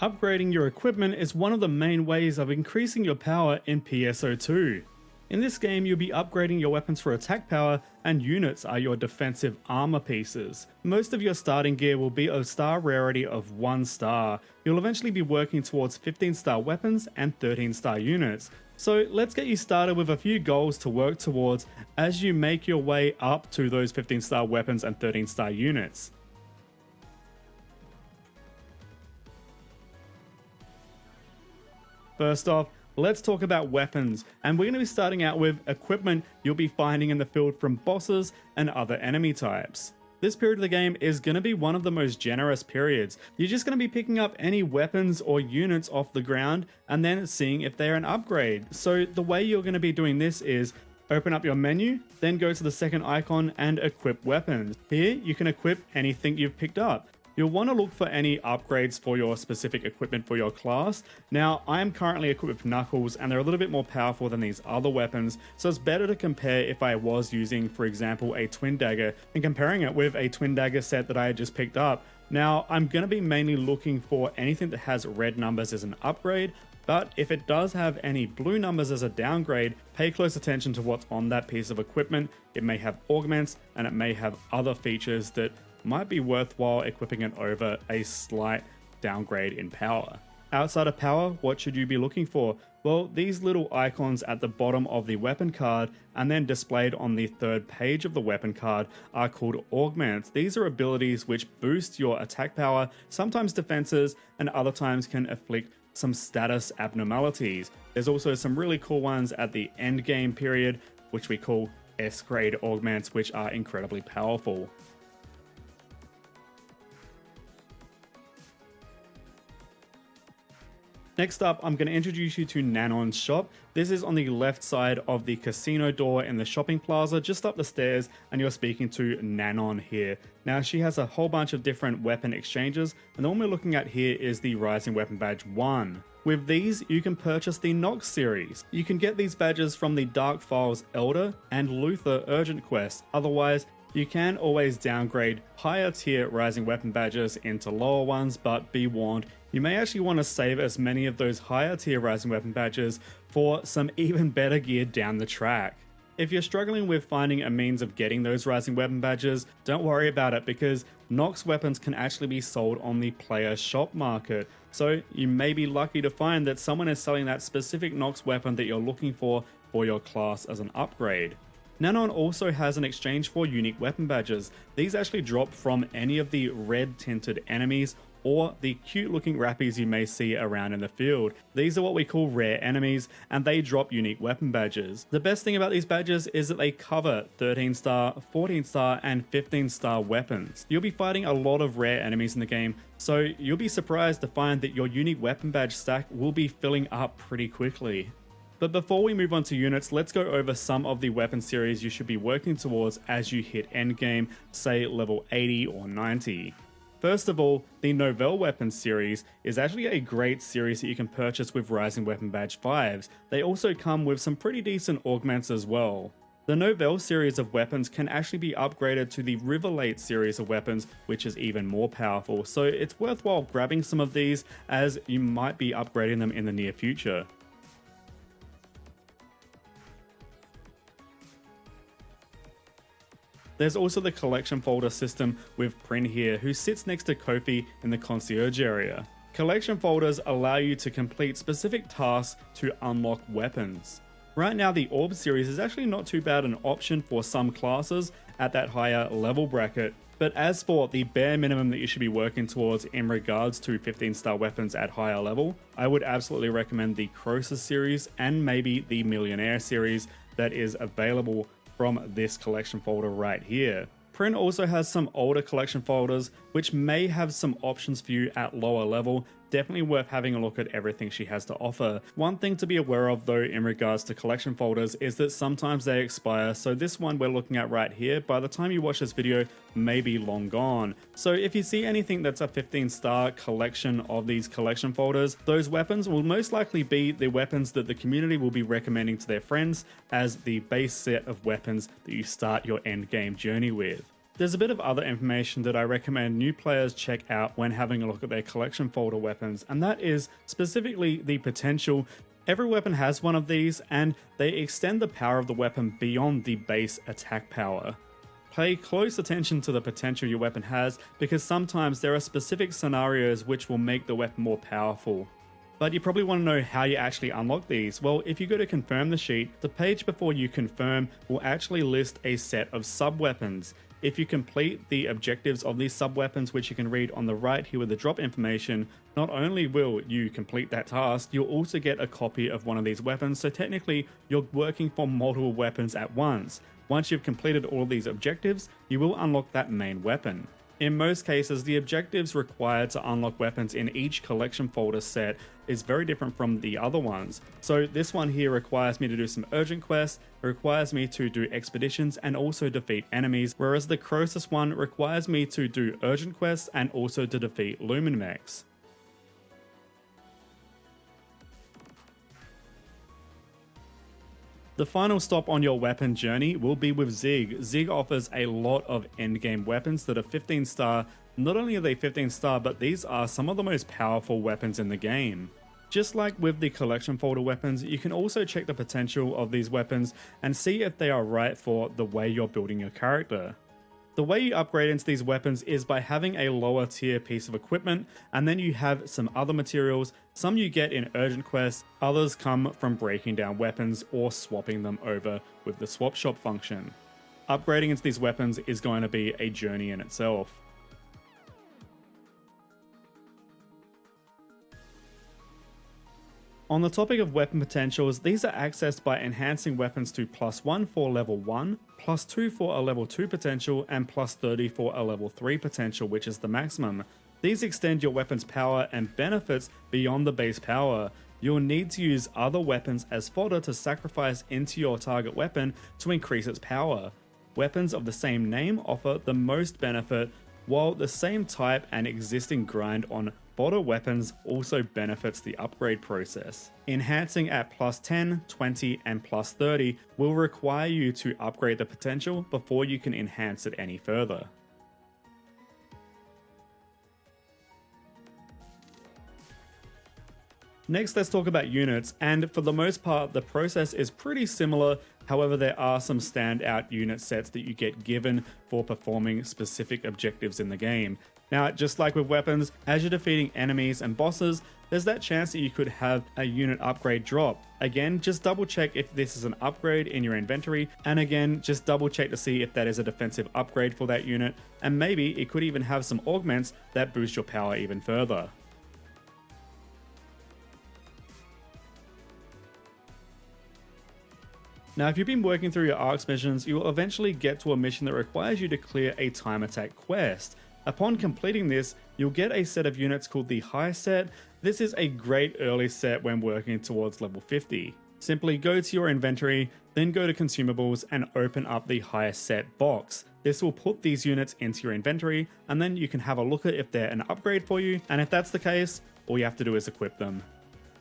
Upgrading your equipment is one of the main ways of increasing your power in PSO2. In this game, you'll be upgrading your weapons for attack power, and units are your defensive armor pieces. Most of your starting gear will be of star rarity of 1 star. You'll eventually be working towards 15 star weapons and 13 star units. So let's get you started with a few goals to work towards as you make your way up to those 15 star weapons and 13 star units. First off, let's talk about weapons, and we're going to be starting out with equipment you'll be finding in the field from bosses and other enemy types. This period of the game is going to be one of the most generous periods. You're just going to be picking up any weapons or units off the ground and then seeing if they're an upgrade. So the way you're going to be doing this is open up your menu, then go to the second icon and equip weapons. Here you can equip anything you've picked up. You'll want to look for any upgrades for your specific equipment for your class. Now, I am currently equipped with Knuckles, and they're a little bit more powerful than these other weapons, so it's better to compare if I was using, for example, a Twin Dagger, and comparing it with a Twin Dagger set that I had just picked up. Now, I'm going to be mainly looking for anything that has red numbers as an upgrade, but if it does have any blue numbers as a downgrade, pay close attention to what's on that piece of equipment. It may have augments, and it may have other features that might be worthwhile equipping it over a slight downgrade in power. Outside of power, what should you be looking for? Well, these little icons at the bottom of the weapon card and then displayed on the third page of the weapon card are called augments. These are abilities which boost your attack power, sometimes defenses, and other times can afflict some status abnormalities. There's also some really cool ones at the end game period, which we call S-grade augments, which are incredibly powerful. Next up, I'm going to introduce you to Nanon's shop. This is on the left side of the casino door in the shopping plaza, just up the stairs, and you're speaking to Nanon here. Now, she has a whole bunch of different weapon exchanges, and the one we're looking at here is the Rising Weapon Badge 1. With these, you can purchase the Nox series. You can get these badges from the Dark Files Elder and Luther Urgent Quest. Otherwise, you can always downgrade higher tier Rising Weapon Badges into lower ones, but be warned, you may actually want to save as many of those higher tier Rising Weapon Badges for some even better gear down the track. If you're struggling with finding a means of getting those Rising Weapon Badges, don't worry about it, because Nox weapons can actually be sold on the player shop market. So you may be lucky to find that someone is selling that specific Nox weapon that you're looking for your class as an upgrade. Nanon also has an exchange for unique weapon badges. These actually drop from any of the red tinted enemies or the cute looking rappies you may see around in the field. These are what we call rare enemies, and they drop unique weapon badges. The best thing about these badges is that they cover 13 star, 14 star, and 15 star weapons. You'll be fighting a lot of rare enemies in the game, so you'll be surprised to find that your unique weapon badge stack will be filling up pretty quickly. But before we move on to units, let's go over some of the weapon series you should be working towards as you hit endgame, say level 80 or 90. First of all, the Novell Weapons series is actually a great series that you can purchase with Rising Weapon Badge 5s. They also come with some pretty decent augments as well. The Novell series of weapons can actually be upgraded to the Riverlate series of weapons, which is even more powerful, so it's worthwhile grabbing some of these as you might be upgrading them in the near future. There's also the collection folder system with Prin here, who sits next to Kofi in the concierge area. Collection folders allow you to complete specific tasks to unlock weapons. Right now, the Orb series is actually not too bad an option for some classes at that higher level bracket, but as for the bare minimum that you should be working towards in regards to 15 star weapons at higher level, I would absolutely recommend the Croesus series and maybe the Millionaire series that is available from this collection folder right here. Prin also has some older collection folders which may have some options for you at lower level. Definitely worth having a look at everything she has to offer. One thing to be aware of though in regards to collection folders is that sometimes they expire, so this one we're looking at right here, by the time you watch this video, may be long gone. So if you see anything that's a 15 star collection of these collection folders, those weapons will most likely be the weapons that the community will be recommending to their friends as the base set of weapons that you start your end game journey with. There's a bit of other information that I recommend new players check out when having a look at their collection folder weapons, and that is specifically the potential. Every weapon has one of these, and they extend the power of the weapon beyond the base attack power. Pay close attention to the potential your weapon has, because sometimes there are specific scenarios which will make the weapon more powerful. But you probably want to know how you actually unlock these. Well, if you go to confirm the sheet, the page before you confirm will actually list a set of sub-weapons. If you complete the objectives of these sub-weapons, which you can read on the right here with the drop information, not only will you complete that task, you'll also get a copy of one of these weapons, so technically you're working for multiple weapons at once. Once you've completed all of these objectives, you will unlock that main weapon. In most cases, the objectives required to unlock weapons in each collection folder set is very different from the other ones. So this one here requires me to do some urgent quests, it requires me to do expeditions and also defeat enemies, whereas the Croesus one requires me to do urgent quests and also to defeat Lumen mechs. The final stop on your weapon journey will be with ZIG. ZIG offers a lot of endgame weapons that are 15 star. Not only are they 15 star, but these are some of the most powerful weapons in the game. Just like with the collection folder weapons, you can also check the potential of these weapons and see if they are right for the way you're building your character. The way you upgrade into these weapons is by having a lower tier piece of equipment, and then you have some other materials. Some you get in urgent quests, others come from breaking down weapons or swapping them over with the swap shop function. Upgrading into these weapons is going to be a journey in itself. On the topic of weapon potentials, these are accessed by enhancing weapons to +1 for level 1, +2 for a level 2 potential, and +30 for a level 3 potential, which is the maximum. These extend your weapon's power and benefits beyond the base power. You'll need to use other weapons as fodder to sacrifice into your target weapon to increase its power. Weapons of the same name offer the most benefit, while the same type and existing grind on fodder weapons also benefits the upgrade process. Enhancing at +10, 20, and +30 will require you to upgrade the potential before you can enhance it any further. Next, let's talk about units, and for the most part, the process is pretty similar. However, there are some standout unit sets that you get given for performing specific objectives in the game. Now, just like with weapons, as you're defeating enemies and bosses, there's that chance that you could have a unit upgrade drop. Again, just double check if this is an upgrade in your inventory, and again, just double check to see if that is a defensive upgrade for that unit, and maybe it could even have some augments that boost your power even further. Now, if you've been working through your ARKS missions, you will eventually get to a mission that requires you to clear a time attack quest. Upon completing this, you'll get a set of units called the High Set. This is a great early set when working towards level 50. Simply go to your inventory, then go to consumables and open up the High Set box. This will put these units into your inventory, and then you can have a look at if they're an upgrade for you, and if that's the case, all you have to do is equip them.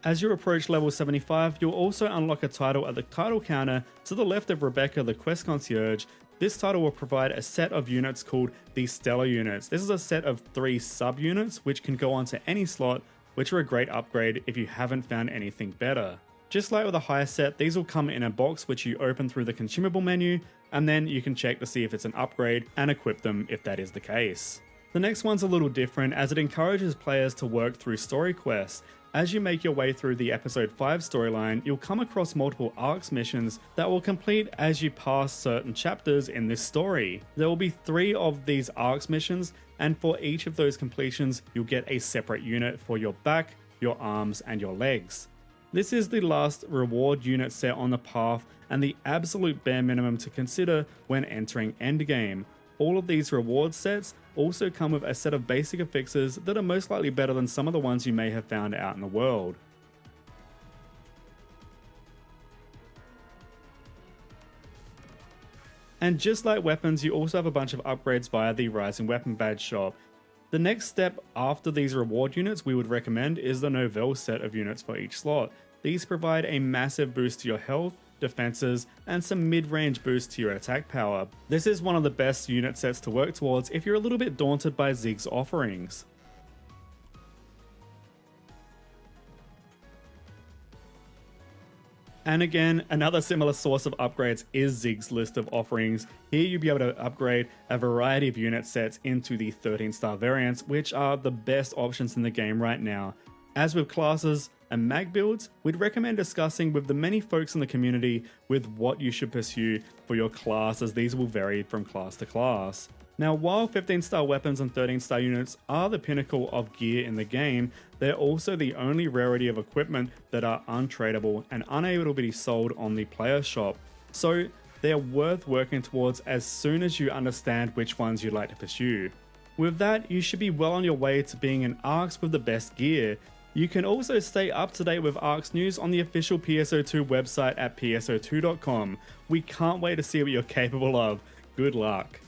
As you approach level 75, you'll also unlock a title at the title counter to the left of Rebecca, the quest concierge. This title will provide a set of units called the Stellar units. This is a set of 3 sub-units which can go onto any slot, which are a great upgrade if you haven't found anything better. Just like with a higher set, these will come in a box which you open through the consumable menu, and then you can check to see if it's an upgrade and equip them if that is the case. The next one's a little different as it encourages players to work through story quests. As you make your way through the episode 5 storyline, you'll come across multiple ARKS missions that will complete as you pass certain chapters in this story. There will be 3 of these ARKS missions, and for each of those completions, you'll get a separate unit for your back, your arms, and your legs. This is the last reward unit set on the path and the absolute bare minimum to consider when entering endgame. All of these reward sets also come with a set of basic affixes that are most likely better than some of the ones you may have found out in the world. And just like weapons, you also have a bunch of upgrades via the Rising Weapon Badge shop. The next step after these reward units we would recommend is the Novell set of units for each slot. These provide a massive boost to your health, defenses, and some mid-range boosts to your attack power. This is one of the best unit sets to work towards if you're a little bit daunted by ZIG'S offerings. And again, another similar source of upgrades is ZIG'S list of offerings. Here you'll be able to upgrade a variety of unit sets into the 13-star variants, which are the best options in the game right now. As with classes and mag builds, we'd recommend discussing with the many folks in the community with what you should pursue for your class, as these will vary from class to class. Now, while 15-star weapons and 13-star units are the pinnacle of gear in the game, they're also the only rarity of equipment that are untradeable and unable to be sold on the player shop. So they're worth working towards as soon as you understand which ones you'd like to pursue. With that, you should be well on your way to being an ARKS with the best gear. You can also stay up to date with ARKS news on the official PSO2 website at PSO2.com. We can't wait to see what you're capable of. Good luck.